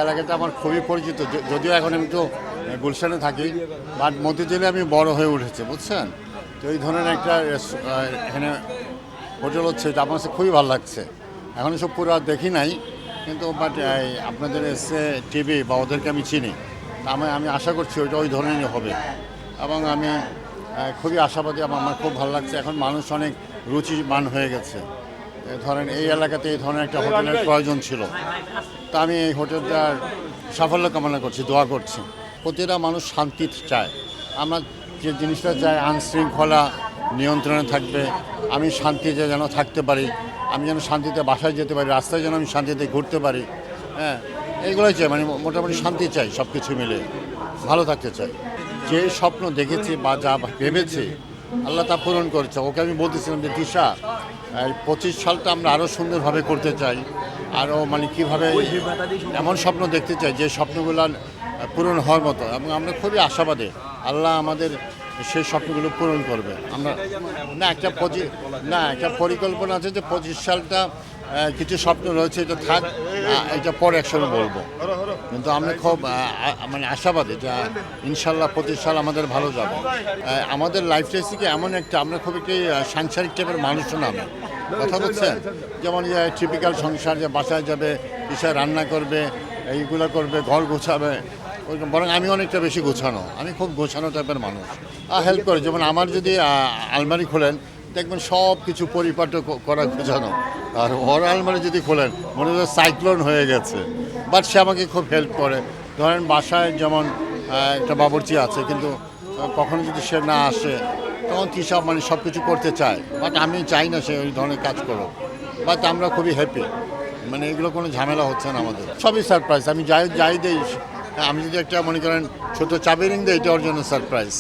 এলাকাটা আমার খুবই পরিচিত, যদিও এখন আমি একটু গুলশানে থাকি, বাট মতিঝিলে আমি বড় হয়ে উঠেছি, বুঝছেন। তো এই ধরনের একটা এখানে হোটেল হচ্ছে, এটা আমার কাছে খুবই ভালো লাগছে। এখন সব পুরো দেখি নাই, কিন্তু বাট আপনাদের এসে টিভি বা ওদেরকে আমি চিনি, আমি আশা করছি ওইটা ওই ধরনেরই হবে। এবং আমি খুবই আশাবাদী, আমার খুব ভালো লাগছে। এখন মানুষ অনেক রুচিমান হয়ে গেছে। ধরেন এই এলাকাতে এই ধরনের একটা হোটেলের প্রয়োজন ছিল। তা আমি এই হোটেলটার সাফল্য কামনা করছি, দোয়া করছি। প্রতিটা মানুষ শান্তি চায়। আমরা যে জিনিসটা চাই, আইনশৃঙ্খলা নিয়ন্ত্রণে থাকবে, আমি শান্তিতে যেন থাকতে পারি, আমি যেন শান্তিতে বাসায় যেতে পারি, রাস্তায় যেন আমি শান্তিতে ঘুরতে পারি। হ্যাঁ, এইগুলোই চাই, মানে মোটামুটি শান্তি চাই, সব কিছু মিলে ভালো থাকতে চাই। যে স্বপ্ন দেখেছি বা যা ভেবেছি আল্লাহ তা পূরণ করেছে। ওকে আমি বলতেছিলাম যে দিশা, 25 সালটা আমরা আরও সুন্দরভাবে করতে চাই, আরও মানে কীভাবে এমন স্বপ্ন দেখতে চাই যে স্বপ্নগুলো পূরণ হওয়ার মতো, এবং আমরা খুবই আশাবাদী আল্লাহ আমাদের সেই স্বপ্নগুলো পূরণ করবে। আমরা একটা পরিকল্পনা আছে যে 25 সালটা কিছু স্বপ্ন রয়েছে, এটা থাক, এটা পরে একসঙ্গে বলবো। কিন্তু আমরা খুব মানে আশাবাদী যে ইনশাল্লাহ 25 সাল আমাদের ভালো যাবে। আমাদের লাইফ স্টাইলকে এমন একটা, আমরা খুব একটি সাংসারিক টাইপের মানুষও না, কথা বলছেন। যেমন টিপিক্যাল সংসার, যে বাসায় যাবে, ইসা রান্না করবে, এইগুলো করবে, ঘর গোছাবে, বরং আমি অনেকটা বেশি গোছানো, আমি খুব গোছানো টাইপের মানুষ। হেল্প করে, যেমন আমার যদি আলমারি খোলেন দেখবেন সব কিছু পরিপাটি করা গোছানো, আর ওর আলমারি যদি খোলেন মনে হয় সাইক্লোন হয়ে গেছে। বাট সে আমাকে খুব হেল্প করে। ধরেন বাসায় যেমন একটা বাবুর্চি আছে, কিন্তু কখনো যদি সে না আসে তখন কী সব মানে সব কিছু করতে চায়, বাট আমি চাই না সে ওই ধরনের কাজ করো। বাট আমরা খুবই হ্যাপি, মানে এগুলো কোনো ঝামেলা হচ্ছে না আমাদের, সবই সারপ্রাইজ। আমি যাই দেই, আমি যদি একটা মনে করেন ছোটো চাবি রিং দিই, এটা ওর জন্য সারপ্রাইজ।